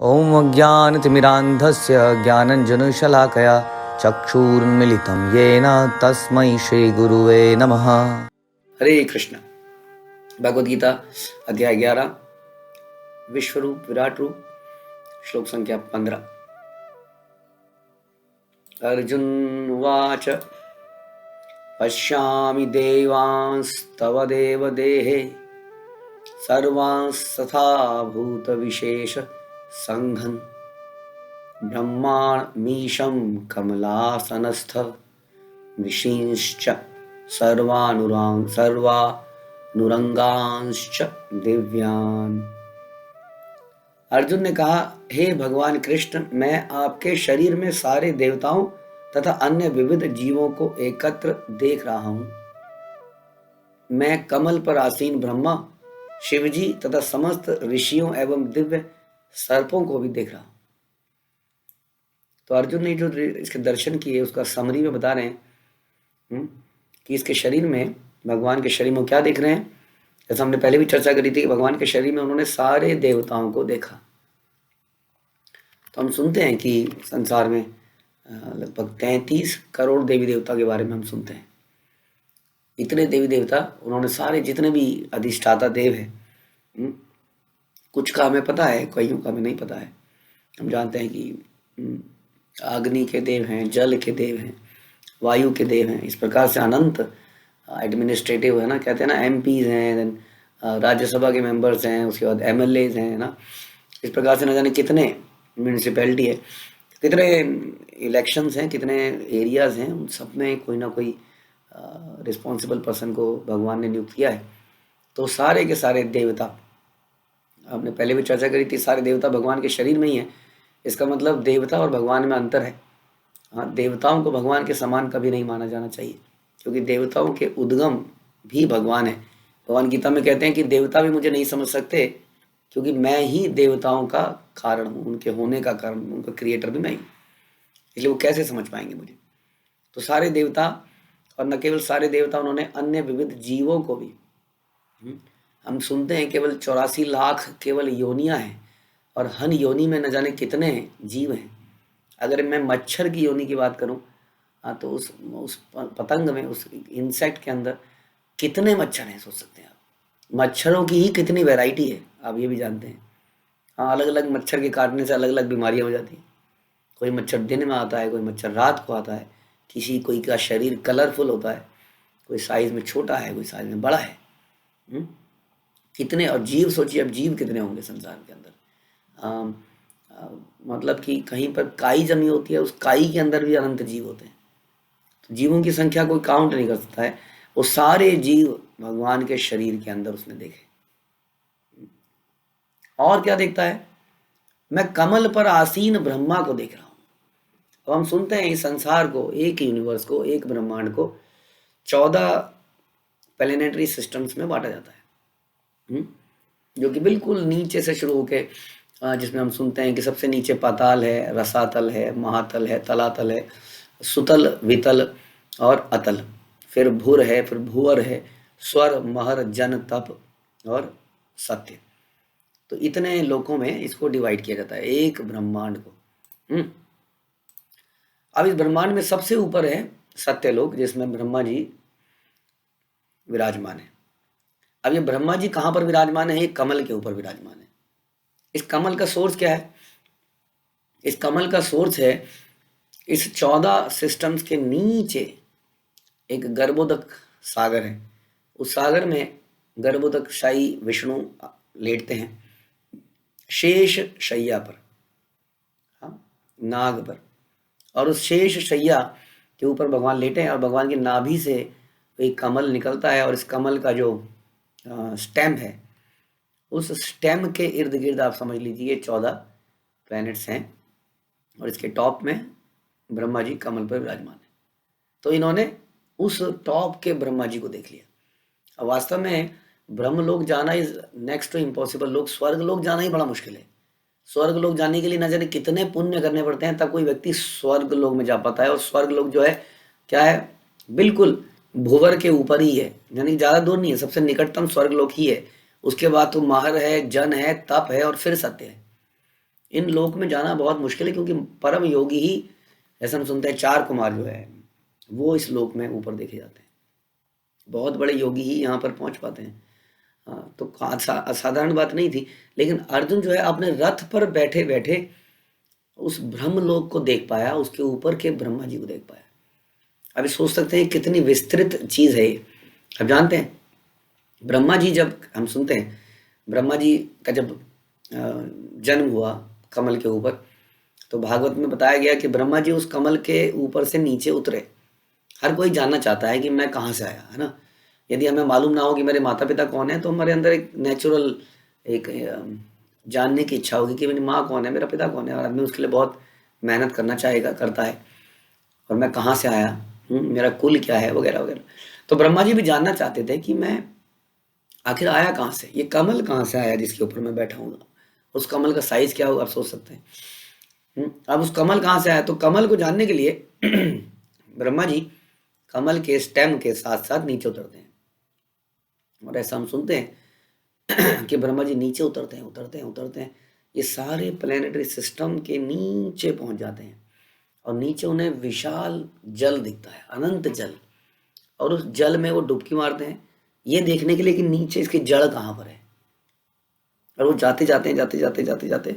ॐ अज्ञानतिमिरान्धस्य ज्ञानञ्जनशलाकया चक्षुरुन्मिलितं येन तस्मै श्रीगुरुवे नमः। हरे कृष्ण। भगवद गीता अध्याय 11 विश्वरूप विराट रूप श्लोक संख्या 15। अर्जुन उवाच पश्यामि देवांस्तव देवदेहे सर्वांस्तथा भूतविशेष संघं ब्रह्माणमीशं कमलासनस्थ ऋषींश्च सर्वानुरंगांश्च दिव्यान्। अर्जुन ने कहा, हे भगवान कृष्ण, मैं आपके शरीर में सारे देवताओं तथा अन्य विविध जीवों को एकत्र देख रहा हूं। मैं कमल पर आसीन ब्रह्मा, शिवजी तथा समस्त ऋषियों एवं दिव्य सर्पों को भी देख रहा हूं। तो अर्जुन ने जो इसके दर्शन किए उसका समरी में बता रहे हैं कि इसके शरीर में, भगवान के शरीर में क्या देख रहे हैं। जैसा हमने पहले भी चर्चा करी थी कि भगवान के शरीर में उन्होंने सारे देवताओं को देखा। तो हम सुनते हैं कि संसार में लगभग 33 करोड़ देवी देवता के बारे में हम सुनते हैं। इतने देवी देवता उन्होंने सारे, जितने भी अधिष्ठाता देव हैं, कुछ का हमें पता है, कईयों का हमें नहीं पता है। हम जानते हैं कि अग्नि के देव हैं, जल के देव हैं, वायु के देव हैं। इस प्रकार से अनंत एडमिनिस्ट्रेटिव है ना, कहते हैं ना, एमपीज हैं, देन राज्यसभा के मेंबर्स हैं, उसके बाद एमएलएज हैं ना। इस प्रकार से न जाने कितने म्यूनिसिपैलिटी है, कितने इलेक्शंस हैं, कितने एरियाज हैं, उन सब में कोई ना कोई रिस्पॉन्सिबल पर्सन को भगवान ने नियुक्त किया है। तो सारे के सारे देवता, हमने पहले भी चर्चा करी थी, सारे देवता भगवान के शरीर में ही है। इसका मतलब देवता और भगवान में अंतर है। हाँ, देवताओं को भगवान के समान कभी नहीं माना जाना चाहिए, क्योंकि देवताओं के उद्गम भी भगवान है। भगवान गीता में कहते हैं कि देवता भी मुझे नहीं समझ सकते, क्योंकि मैं ही देवताओं का कारण हूँ, उनके होने का कारण, उनका क्रिएटर भी मैं ही, इसलिए वो कैसे समझ पाएंगे मुझे। तो सारे देवता, और न केवल सारे देवता, उन्होंने अन्य विविध जीवों को भी, हम सुनते हैं केवल 84 लाख केवल योनियां हैं, और हन योनि में न जाने कितने जीव हैं। अगर मैं मच्छर की योनि की बात करूं, तो उस पतंग में, उस इंसेक्ट के अंदर कितने मच्छर हैं, सोच सकते हैं आप। मच्छरों की ही कितनी वैरायटी है, आप ये भी जानते हैं। हाँ, अलग अलग मच्छर के काटने से अलग अलग बीमारियां हो जाती हैं। कोई मच्छर दिन में आता है, कोई मच्छर रात को आता है, कोई का शरीर कलरफुल होता है, कोई साइज में छोटा है, कोई साइज में बड़ा है। कितने, और जीव सोचिए, अब जीव कितने होंगे संसार के अंदर। मतलब कि कहीं पर काई जमी होती है, उस काई के अंदर भी अनंत जीव होते हैं। तो जीवों की संख्या कोई काउंट नहीं कर सकता है। वो सारे जीव भगवान के शरीर के अंदर उसने देखे। और क्या देखता है, मैं कमल पर आसीन ब्रह्मा को देख रहा हूं। तो हम सुनते हैं इस संसार को, एक यूनिवर्स को, एक ब्रह्मांड को 14 प्लैनेटरी सिस्टम्स में बांटा जाता है, जो कि बिल्कुल नीचे से शुरू होके, जिसमें हम सुनते हैं कि सबसे नीचे पाताल है, रसातल है, महातल है, तलातल है, सुतल, वितल और अतल, फिर भूर है, फिर भूअर है, स्वर, महर, जन, तप और सत्य। तो इतने लोकों में इसको डिवाइड किया जाता है, एक ब्रह्मांड को। अब इस ब्रह्मांड में सबसे ऊपर है सत्यलोक, जिसमें ब्रह्मा जी विराजमान है। अब ये ब्रह्मा जी कहां पर विराजमान है? एक कमल के ऊपर विराजमान है। इस कमल का सोर्स क्या है? इस कमल का सोर्स है, इस 14 सिस्टम्स के नीचे एक गर्भोदक सागर है। उस सागर में गर्भोदक शाही विष्णु लेटते हैं शेष शैया पर, हाँ, नाग पर। और उस शेष शैया के ऊपर भगवान लेटे हैं, और भगवान की नाभि से एक कमल निकलता है, और इस कमल का जो स्टेम है, उस स्टेम के इर्द गिर्द आप समझ लीजिए 14 प्लैनेट्स हैं, और इसके टॉप में ब्रह्मा जी कमल पर विराजमान है। तो इन्होंने उस टॉप के ब्रह्मा जी को देख लिया। अब वास्तव में ब्रह्मलोक जाना इज नेक्स्ट टू इम्पॉसिबल। लोग स्वर्ग लोक जाना ही बड़ा मुश्किल है। स्वर्ग लोक जाने के लिए न जाने कितने पुण्य करने पड़ते हैं, तब कोई व्यक्ति स्वर्ग लोक में जा पाता है। और स्वर्ग लोक जो है क्या है, बिल्कुल भूवर के ऊपर ही है, यानी ज्यादा दूर नहीं है, सबसे निकटतम स्वर्ग लोक ही है। उसके बाद तो महर है, जन है, तप है और फिर सत्य है। इन लोक में जाना बहुत मुश्किल है, क्योंकि परम योगी ही, जैसे हम सुनते हैं 4 कुमार जो है वो इस लोक में ऊपर देखे जाते हैं। बहुत बड़े योगी ही यहाँ पर पहुँच पाते हैं। तो असाधारण बात नहीं थी। लेकिन अर्जुन जो है अपने रथ पर बैठे बैठे उस ब्रह्मलोक को देख पाया, उसके ऊपर के ब्रह्मा जी को देख पाया। अभी सोच सकते हैं कितनी विस्तृत चीज है ये। अब जानते हैं ब्रह्मा जी, जब हम सुनते हैं ब्रह्मा जी का जब जन्म हुआ कमल के ऊपर, तो भागवत में बताया गया कि ब्रह्मा जी उस कमल के ऊपर से नीचे उतरे। हर कोई जानना चाहता है कि मैं कहाँ से आया, है ना। यदि हमें मालूम ना हो कि मेरे माता पिता कौन है, तो हमारे अंदर एक नेचुरल एक जानने की इच्छा होगी कि मेरी माँ कौन है, मेरा पिता कौन है, और आदमी उसके लिए बहुत मेहनत करना चाहेगा, करता है। और मैं कहाँ से आया, मेरा कुल क्या है, वगैरह वगैरह। तो ब्रह्मा जी भी जानना चाहते थे कि मैं आखिर आया कहाँ से, ये कमल कहाँ से आया जिसके ऊपर मैं बैठा हूँ, उस कमल का साइज क्या होगा, आप सोच सकते हैं। अब उस कमल कहाँ से आया, तो कमल को जानने के लिए ब्रह्मा जी कमल के स्टेम के साथ साथ नीचे उतरते हैं। और ऐसा हम सुनते हैं कि ब्रह्मा जी नीचे उतरते हैं, उतरते हैं, उतरते हैं, ये सारे प्लेनेटरी सिस्टम के नीचे पहुंच जाते हैं। और नीचे उन्हें विशाल जल दिखता है, अनंत जल। और उस जल में वो डुबकी मारते हैं ये देखने के लिए कि नीचे इसकी जड़ कहाँ पर है। और वो जाते जाते हैं, जाते जाते जाते जाते,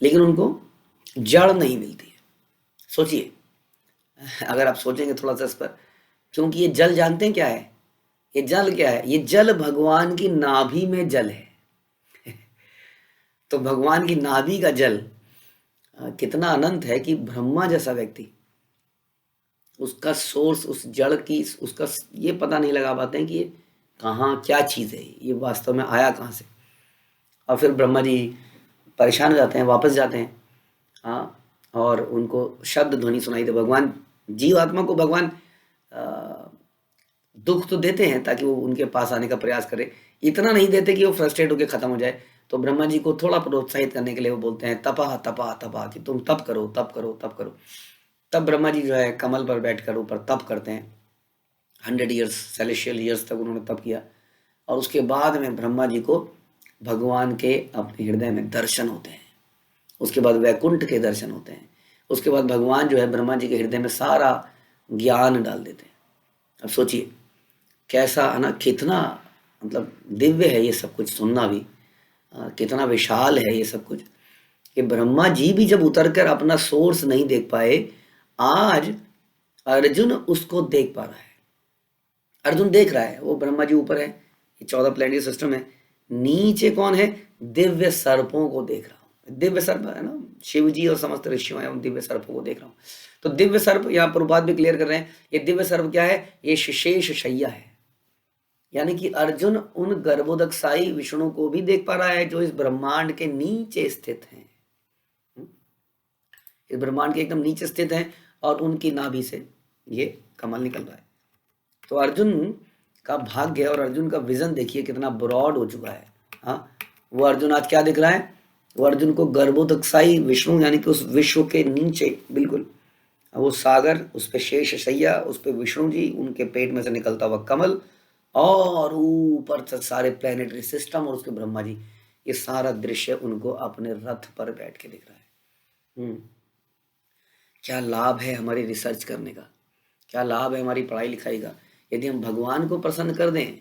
लेकिन उनको जड़ नहीं मिलती है। सोचिए, अगर आप सोचेंगे थोड़ा सा इस पर, क्योंकि ये जल जानते हैं क्या है, ये जल क्या है, ये जल भगवान की नाभि में जल है। तो भगवान की नाभि का जल कितना अनंत है कि ब्रह्मा जैसा व्यक्ति उसका सोर्स, उस जड़ की, उसका ये पता नहीं लगा पाते हैं कि ये कहाँ, क्या चीज़ है, ये वास्तव में आया कहाँ से। और फिर ब्रह्मा जी परेशान हो जाते हैं, वापस जाते हैं। हाँ, और उनको शब्द ध्वनि सुनाई दे। भगवान जीव आत्मा को भगवान दुख तो देते हैं ताकि वो उनके पास आने का प्रयास करे, इतना नहीं देते कि वो फ्रस्ट्रेट होकर खत्म हो जाए। तो ब्रह्मा जी को थोड़ा प्रोत्साहित करने के लिए वो बोलते हैं तपा तपा तपा, कि तुम तप करो, तप करो, तप करो। तब ब्रह्मा जी जो है कमल पर बैठकर ऊपर तप करते हैं। 100 ईयर्स, सेलेशियल ईयर्स तक उन्होंने तप किया। और उसके बाद में ब्रह्मा जी को भगवान के अपने हृदय में दर्शन होते हैं। उसके बाद वैकुंठ के दर्शन होते हैं। उसके बाद भगवान जो है ब्रह्मा जी के हृदय में सारा ज्ञान डाल देते हैं। अब सोचिए कैसा, है ना, कितना मतलब दिव्य है ये सब कुछ सुनना भी, कितना विशाल है ये सब कुछ, कि ब्रह्मा जी भी जब उतरकर अपना सोर्स नहीं देख पाए, आज अर्जुन उसको देख पा रहा है। अर्जुन देख रहा है, वो ब्रह्मा जी ऊपर है, ये 14 प्लैनेटरी सिस्टम है, नीचे कौन है, दिव्य सर्पों को देख रहा हूँ। दिव्य सर्प है ना, शिव जी और समस्त ऋषियों हैं, उन दिव्य सर्पों को देख रहा हूँ। तो दिव्य सर्प, यहाँ पर बात भी क्लियर कर रहे हैं, ये दिव्य सर्प क्या है, ये शेष शैया है। यानी कि अर्जुन उन गर्भोदकशाही विष्णु को भी देख पा रहा है जो इस ब्रह्मांड के नीचे स्थित हैं, इस ब्रह्मांड के एकदम नीचे स्थित हैं, और उनकी नाभि से ये कमल निकल रहा है। तो अर्जुन का भाग्य और अर्जुन का विजन देखिए कितना ब्रॉड हो चुका है। हाँ, वो अर्जुन आज क्या दिख रहा है, वो अर्जुन को गर्भोदकशाही विष्णु, यानी कि उस विश्व के नीचे बिल्कुल वो सागर, उस पे शेष शैया, उस पे विष्णु जी, उनके पेट में से निकलता हुआ कमल, और ऊपर से सारे प्लेनेटरी सिस्टम और उसके ब्रह्मा जी, ये सारा दृश्य उनको अपने रथ पर बैठ के दिख रहा है। क्या लाभ है हमारी रिसर्च करने का, क्या लाभ है हमारी पढ़ाई लिखाई का। यदि हम भगवान को प्रसन्न कर दें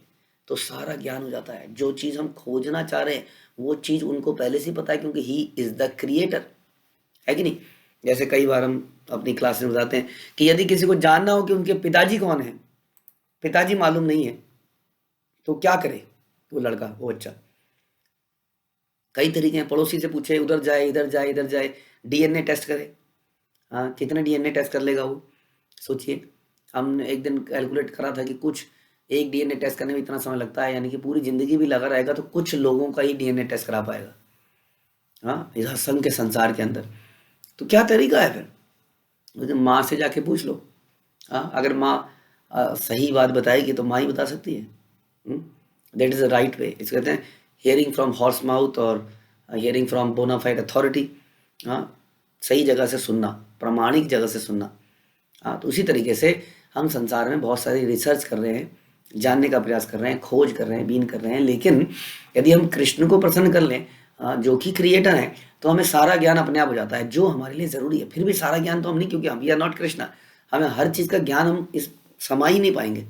तो सारा ज्ञान हो जाता है। जो चीज़ हम खोजना चाह रहे हैं वो चीज़ उनको पहले से पता है, क्योंकि ही इज़ द क्रिएटर, है कि नहीं। जैसे कई बार हम अपनी क्लास में बताते हैं कि यदि किसी को जानना हो कि उनके पिताजी कौन है, पिताजी मालूम नहीं है, तो क्या करे वो लड़का, वो बच्चा। कई तरीके हैं, पड़ोसी से पूछे, उधर जाए, इधर जाए, इधर जाए, डीएनए टेस्ट करे। हाँ, कितने डीएनए टेस्ट कर लेगा वो, सोचिए। हमने एक दिन कैलकुलेट करा था कि कुछ एक डीएनए टेस्ट करने में इतना समय लगता है, यानी कि पूरी जिंदगी भी लगा रहेगा तो कुछ लोगों का ही डीएनए टेस्ट करा पाएगा। हाँ, इस असंख्य के संसार के अंदर। तो क्या तरीका है फिर, माँ से जाके पूछ लो। हाँ, अगर माँ सही बात बताएगी तो माँ ही बता सकती है। That is the right way. इस कहते हैं हियरिंग फ्रॉम हॉर्स माउथ और हियरिंग फ्रॉम बोनाफाइड अथॉरिटी। हाँ, सही जगह से सुनना, प्रामाणिक जगह से सुनना। हाँ, तो उसी तरीके से हम संसार में बहुत सारी रिसर्च कर रहे हैं, जानने का प्रयास कर रहे हैं, खोज कर रहे हैं, बीन कर रहे हैं, लेकिन यदि हम कृष्ण को प्रसन्न कर लें, जो कि क्रिएटर हैं, तो हमें सारा ज्ञान अपने आप हो जाता है जो हमारे लिए ज़रूरी है। फिर भी सारा ज्ञान तो हम नहीं, क्योंकि हम वी आर नॉट कृष्णा, हमें हर चीज़ का ज्ञान हम इस समा ही नहीं पाएंगे,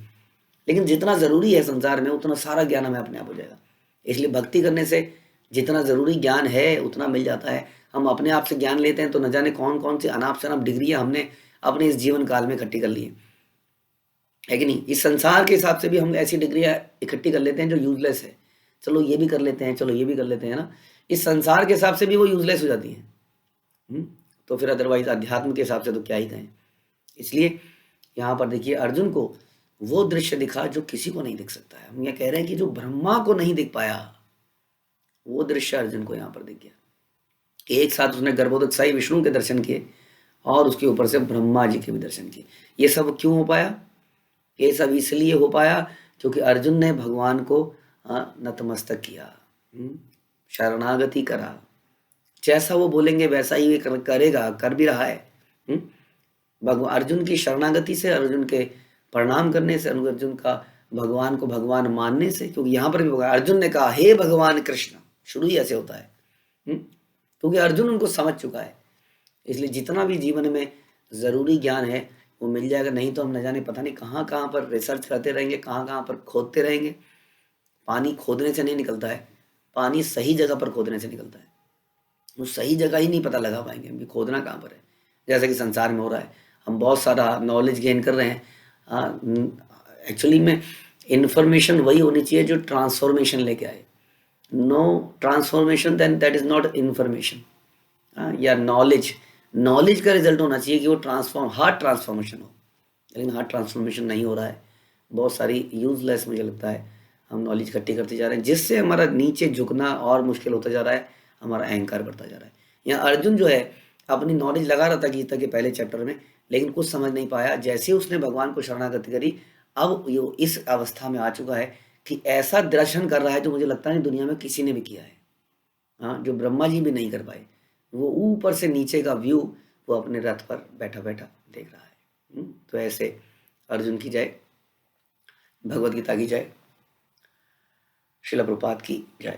लेकिन जितना ज़रूरी है संसार में उतना सारा ज्ञान हमें अपने आप हो जाएगा। इसलिए भक्ति करने से जितना ज़रूरी ज्ञान है उतना मिल जाता है। हम अपने आप से ज्ञान लेते हैं तो न जाने कौन कौन सी अनाप शनाप डिग्रियाँ हमने अपने इस जीवन काल में इकट्ठी कर ली है कि नहीं। इस संसार के हिसाब से भी हम ऐसी डिग्रियाँ इकट्ठी कर लेते हैं जो यूजलेस है। चलो ये भी कर लेते हैं, चलो ये भी कर लेते हैं ना, इस संसार के हिसाब से भी वो यूजलेस हो जाती हैं। तो फिर अदरवाइज अध्यात्म के हिसाब से तो क्या ही कहें। इसलिए यहाँ पर देखिए अर्जुन को वो दृश्य दिखा जो किसी को नहीं दिख सकता है। हम ये कह रहे हैं कि जो ब्रह्मा को नहीं दिख पाया वो दृश्य अर्जुन को यहाँ पर दिख गया। एक साथ उसने गर्भोदकशाही विष्णु के दर्शन किए और उसके ऊपर से ब्रह्मा जी के भी दर्शन किए। ये सब क्यों हो पाया? ये सब इसलिए हो पाया क्योंकि अर्जुन ने भगवान को नतमस्तक किया, शरणागति करा। जैसा वो बोलेंगे वैसा ही करेगा, कर भी रहा है। भगवान अर्जुन की शरणागति से, अर्जुन के प्रणाम करने से, अर्जुन का भगवान को भगवान मानने से, क्योंकि यहाँ पर भी अर्जुन ने कहा हे भगवान कृष्ण, शुरू ही ऐसे होता है क्योंकि अर्जुन उनको समझ चुका है। इसलिए जितना भी जीवन में ज़रूरी ज्ञान है वो मिल जाएगा, नहीं तो हम न जाने पता नहीं कहाँ कहाँ पर रिसर्च करते रहेंगे, कहाँ कहाँ पर खोदते रहेंगे। पानी खोदने से नहीं निकलता है, पानी सही जगह पर खोदने से निकलता है। वो सही जगह ही नहीं पता लगा पाएंगे हम भी खोदना कहाँ पर है। जैसे कि संसार में हो रहा है, हम बहुत सारा नॉलेज गेन कर रहे हैं। एक्चुअली में इन्फॉर्मेशन वही होनी चाहिए जो ट्रांसफॉर्मेशन लेके आए। No transformation then that is not information. या नॉलेज का रिजल्ट होना चाहिए कि वो हार्ट ट्रांसफॉर्मेशन हो, लेकिन हार्ट ट्रांसफॉर्मेशन नहीं हो रहा है। बहुत सारी यूजलेस मुझे लगता है हम नॉलेज इकट्ठी करते जा रहे हैं, जिससे हमारा नीचे झुकना और मुश्किल होता जा रहा है, हमारा अहंकार बढ़ता जा रहा है। यहाँ अर्जुन जो है अपनी नॉलेज लगा रहा था गीता के पहले चैप्टर में, लेकिन कुछ समझ नहीं पाया। जैसे उसने भगवान को शरणागति करी, अब ये इस अवस्था में आ चुका है कि ऐसा दर्शन कर रहा है जो मुझे लगता नहीं दुनिया में किसी ने भी किया है। हाँ, जो ब्रह्मा जी भी नहीं कर पाए। वो ऊपर से नीचे का व्यू वो अपने रथ पर बैठा बैठा देख रहा है। तो ऐसे अर्जुन की जय, भगवत गीता की जय, श्रील प्रभुपाद की जय।